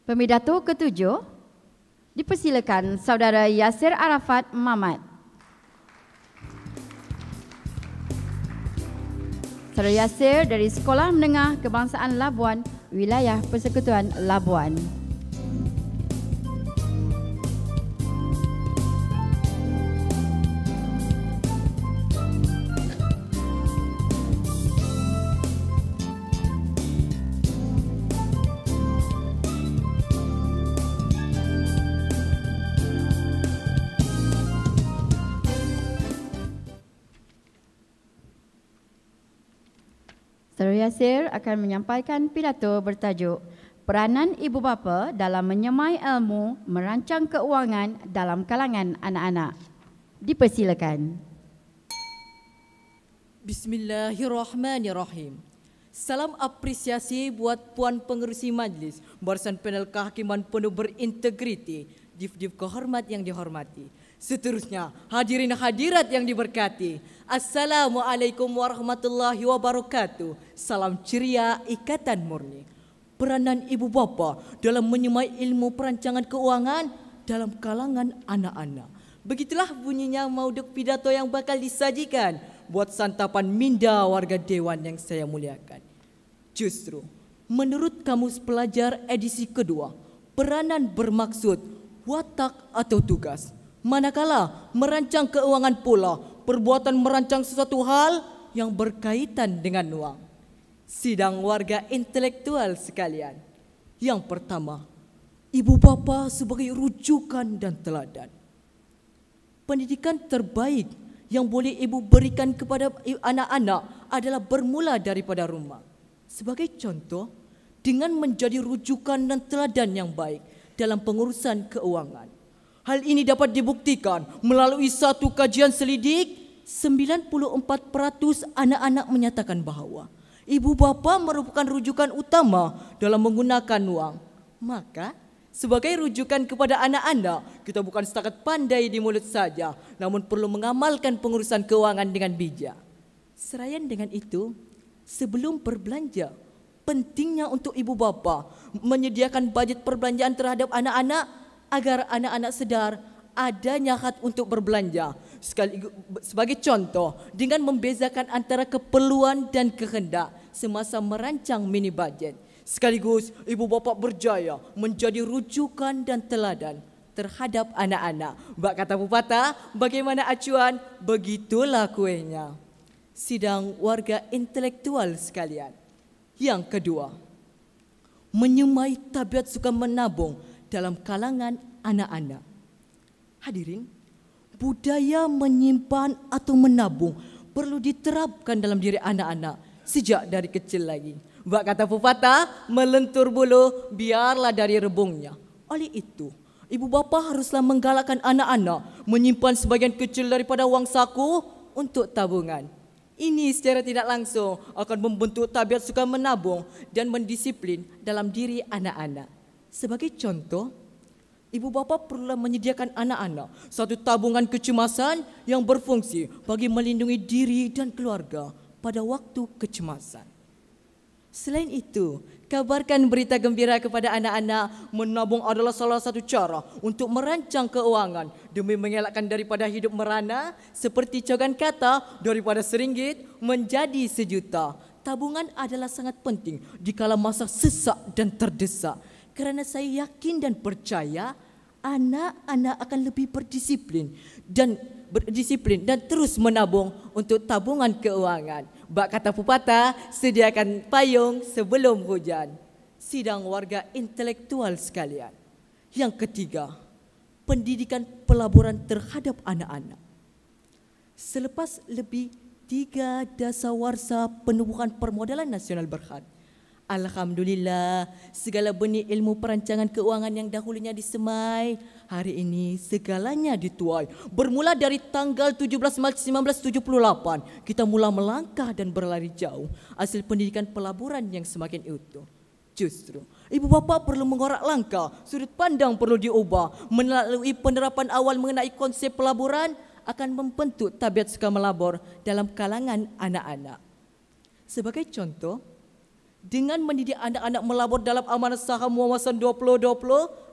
Pemidato ketujuh, dipersilakan Saudara Yasir Arafat Mamat. Saudara Yasir dari Sekolah Menengah Kebangsaan Labuan, Wilayah Persekutuan Labuan. Saudara Yasir akan menyampaikan pidato bertajuk Peranan Ibu Bapa dalam Menyemai Ilmu Merancang Keuangan dalam Kalangan Anak-anak. Dipersilakan. Bismillahirrahmanirrahim. Salam apresiasi buat Puan Pengerusi Majlis, barisan panel kehakiman penuh berintegriti, div-div kehormat yang dihormati. Seterusnya, hadirin hadirat yang diberkati. Assalamualaikum warahmatullahi wabarakatuh. Salam ceria Ikatan Murni. Peranan ibu bapa dalam menyemai ilmu perancangan keuangan dalam kalangan anak-anak. Begitulah bunyinya mauduk pidato yang bakal disajikan buat santapan minda warga dewan yang saya muliakan. Justru, menurut Kamus Pelajar edisi kedua, peranan bermaksud watak atau tugas. Manakala merancang keuangan pula perbuatan merancang sesuatu hal yang berkaitan dengan uang. Sidang warga intelektual sekalian. Yang pertama, ibu bapa sebagai rujukan dan teladan. Pendidikan terbaik yang boleh ibu berikan kepada anak-anak adalah bermula daripada rumah. Sebagai contoh, dengan menjadi rujukan dan teladan yang baik dalam pengurusan keuangan. Hal ini dapat dibuktikan melalui satu kajian selidik, 94% anak-anak menyatakan bahawa ibu bapa merupakan rujukan utama dalam menggunakan uang. Maka, sebagai rujukan kepada anak-anak, kita bukan setakat pandai di mulut saja, namun perlu mengamalkan pengurusan keuangan dengan bijak. Serayan dengan itu, sebelum berbelanja, pentingnya untuk ibu bapa menyediakan bajet perbelanjaan terhadap anak-anak agar anak-anak sedar adanya hak untuk berbelanja. Sebagai contoh, dengan membezakan antara keperluan dan kehendak semasa merancang mini budget. Sekaligus, ibu bapa berjaya menjadi rujukan dan teladan terhadap anak-anak. Bak kata pepatah, bagaimana acuan, begitulah kuehnya. Sidang warga intelektual sekalian. Yang kedua, menyemai tabiat suka menabung dalam kalangan anak-anak. Hadirin, budaya menyimpan atau menabung perlu diterapkan dalam diri anak-anak sejak dari kecil lagi. Bak kata pepatah, melentur bulu biarlah dari rebungnya. Oleh itu, ibu bapa haruslah menggalakkan anak-anak menyimpan sebagian kecil daripada wang saku untuk tabungan. Ini secara tidak langsung akan membentuk tabiat suka menabung dan mendisiplin dalam diri anak-anak. Sebagai contoh, ibu bapa perlulah menyediakan anak-anak satu tabungan kecemasan yang berfungsi bagi melindungi diri dan keluarga pada waktu kecemasan. Selain itu, kabarkan berita gembira kepada anak-anak. Menabung adalah salah satu cara untuk merancang keuangan demi mengelakkan daripada hidup merana seperti cogan kata daripada RM1 menjadi RM1. Tabungan adalah sangat penting di kala masa sesak dan terdesak. Kerana saya yakin dan percaya anak-anak akan lebih berdisiplin dan terus menabung untuk tabungan keuangan. Bak kata pepatah, sediakan payung sebelum hujan. Sidang warga intelektual sekalian. Yang ketiga, pendidikan pelaburan terhadap anak-anak. Selepas lebih 3 dasawarsa penubuhan permodalan nasional berhad, alhamdulillah, segala benih ilmu perancangan keuangan yang dahulunya disemai, hari ini segalanya dituai. Bermula dari tanggal 17 Mac 1978, kita mula melangkah dan berlari jauh. Hasil pendidikan pelaburan yang semakin utuh. Justru, ibu bapa perlu mengorak langkah, sudut pandang perlu diubah. Melalui penerapan awal mengenai konsep pelaburan akan membentuk tabiat suka melabur dalam kalangan anak-anak. Sebagai contoh, dengan mendidik anak-anak melabur dalam amanah saham wawasan 2020,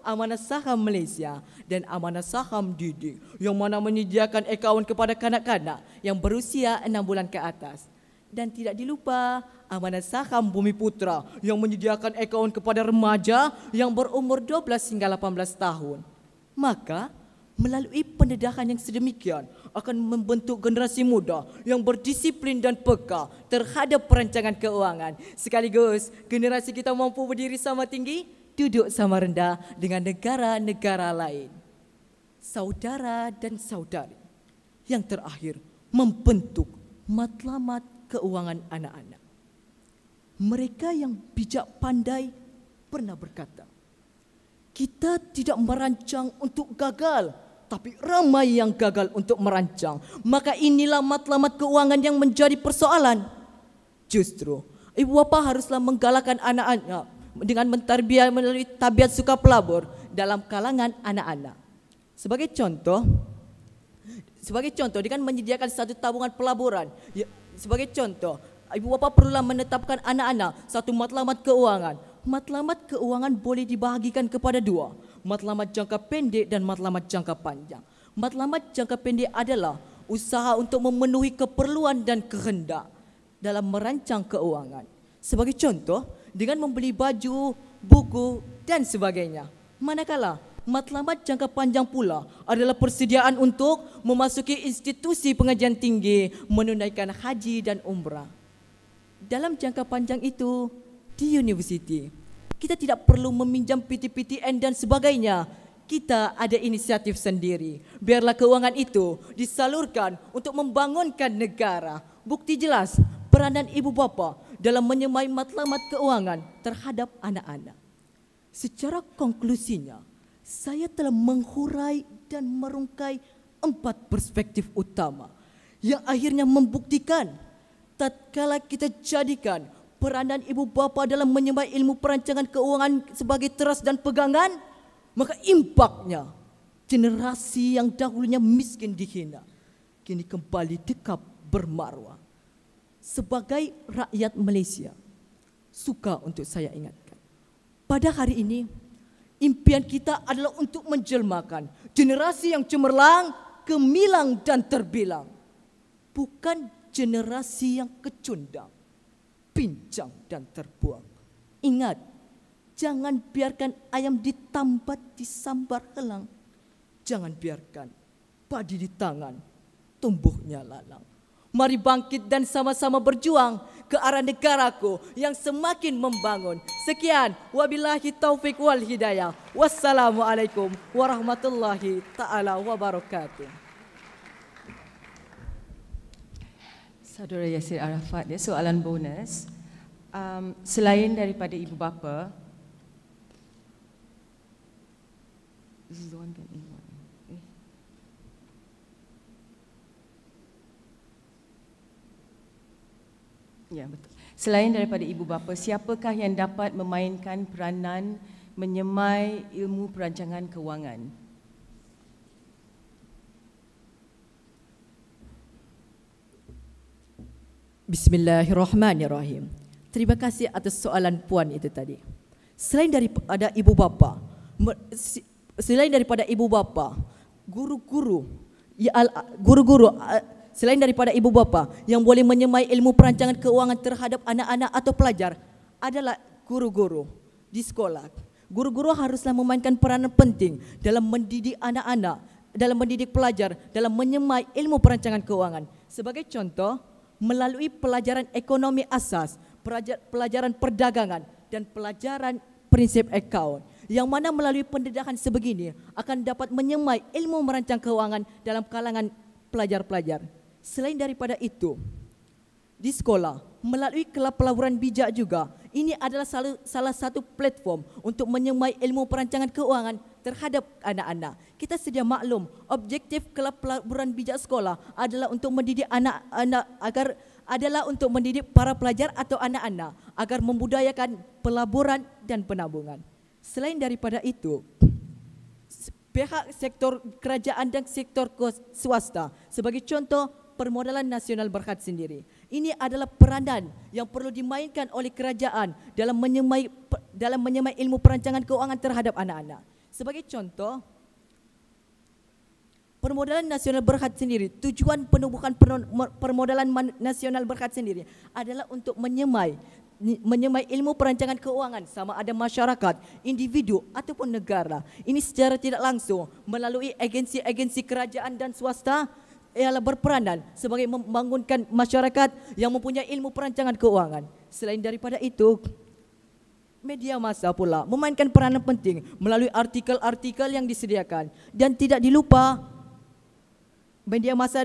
amanah saham Malaysia dan amanah saham didik yang mana menyediakan akaun kepada kanak-kanak yang berusia 6 bulan ke atas. Dan tidak dilupa amanah saham Bumi Putra yang menyediakan akaun kepada remaja yang berumur 12 hingga 18 tahun. Maka melalui pendedahan yang sedemikian akan membentuk generasi muda yang berdisiplin dan peka terhadap perancangan keuangan. Sekaligus generasi kita mampu berdiri sama tinggi, duduk sama rendah dengan negara-negara lain. Saudara dan saudari, yang terakhir membentuk matlamat keuangan anak-anak. Mereka yang bijak pandai pernah berkata, kita tidak merancang untuk gagal, tapi ramai yang gagal untuk merancang. Maka inilah matlamat keuangan yang menjadi persoalan. Justru, ibu bapa haruslah menggalakkan anak-anak dengan mentarbiah melalui tabiat suka pelabur dalam kalangan anak-anak. Sebagai contoh dengan menyediakan satu tabungan pelaburan. Sebagai contoh, ibu bapa perlulah menetapkan anak-anak satu matlamat keuangan. Matlamat keuangan boleh dibahagikan kepada dua, matlamat jangka pendek dan matlamat jangka panjang. Matlamat jangka pendek adalah usaha untuk memenuhi keperluan dan kehendak dalam merancang keuangan. Sebagai contoh, dengan membeli baju, buku dan sebagainya. Manakala matlamat jangka panjang pula adalah persediaan untuk memasuki institusi pengajian tinggi, menunaikan haji dan umrah. Dalam jangka panjang itu, di universiti, kita tidak perlu meminjam PTPTN dan sebagainya. Kita ada inisiatif sendiri. Biarlah keuangan itu disalurkan untuk membangunkan negara. Bukti jelas peranan ibu bapa dalam menyemai matlamat keuangan terhadap anak-anak. Secara konklusinya, saya telah menghurai dan merungkai 4 perspektif utama yang akhirnya membuktikan tatkala kita jadikan peranan ibu bapa dalam menyemai ilmu perancangan keuangan sebagai teras dan pegangan, maka impaknya generasi yang dahulunya miskin dihina kini kembali dekap bermarwah. Sebagai rakyat Malaysia, suka untuk saya ingatkan, pada hari ini impian kita adalah untuk menjelmakan generasi yang cemerlang, gemilang dan terbilang, bukan generasi yang kecundang, pincang dan terbuang. Ingat, jangan biarkan ayam ditambat disambar helang. Jangan biarkan padi di tangan tumbuhnya lalang. Mari bangkit dan sama-sama berjuang ke arah negaraku yang semakin membangun. Sekian, wabillahi taufik wal hidayah. Wassalamualaikum warahmatullahi ta'ala wabarakatuh. Saudara Yasir Arafat, dia soalan bonus. Selain daripada ibu bapa, ya betul. Selain daripada ibu bapa, siapakah yang dapat memainkan peranan menyemai ilmu perancangan keuangan? Bismillahirrahmanirrahim. Terima kasih atas soalan puan itu tadi. Selain daripada ibu bapa, guru-guru, selain daripada ibu bapa yang boleh menyemai ilmu perancangan keuangan terhadap anak-anak atau pelajar adalah guru-guru di sekolah. Guru-guru haruslah memainkan peranan penting dalam mendidik anak-anak, dalam mendidik pelajar, dalam menyemai ilmu perancangan keuangan. Sebagai contoh, melalui pelajaran ekonomi asas, pelajaran perdagangan dan pelajaran prinsip akaun, yang mana melalui pendedahan sebegini akan dapat menyemai ilmu merancang keuangan dalam kalangan pelajar-pelajar. Selain daripada itu, di sekolah, melalui kelab pelaburan bijak juga, ini adalah salah satu platform untuk menyemai ilmu perancangan keuangan terhadap anak-anak. Kita sedia maklum, objektif kelab pelaburan bijak sekolah adalah untuk mendidik anak-anak untuk mendidik para pelajar atau anak-anak agar membudayakan pelaburan dan penabungan. Selain daripada itu, pihak sektor kerajaan dan sektor swasta, sebagai contoh Permodalan Nasional Berhad sendiri, Ini adalah peranan yang perlu dimainkan oleh kerajaan dalam menyemai ilmu perancangan keuangan terhadap anak-anak. Sebagai contoh, permodalan nasional berhad sendiri, tujuan penubuhan permodalan nasional berhad sendiri adalah untuk menyemai ilmu perancangan keuangan sama ada masyarakat, individu ataupun negara. Ini secara tidak langsung melalui agensi-agensi kerajaan dan swasta ialah berperanan sebagai membangunkan masyarakat yang mempunyai ilmu perancangan keuangan. Selain daripada itu, media massa pula memainkan peranan penting melalui artikel-artikel yang disediakan, dan tidak dilupa media massa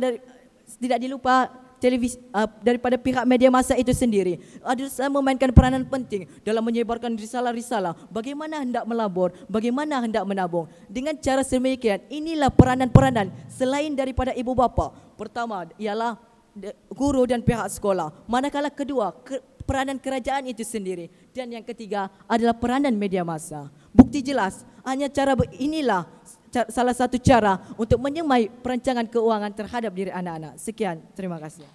televisi daripada pihak media massa itu sendiri adalah memainkan peranan penting dalam menyebarkan risalah-risalah bagaimana hendak melabur, bagaimana hendak menabung. Dengan cara sedemikian, inilah peranan-peranan selain daripada ibu bapa. Pertama ialah guru dan pihak sekolah, manakala kedua peranan kerajaan itu sendiri, dan yang ketiga adalah peranan media massa. Bukti jelas, hanya cara inilah salah satu cara untuk menyemai perancangan keuangan terhadap diri anak-anak. Sekian, terima kasih.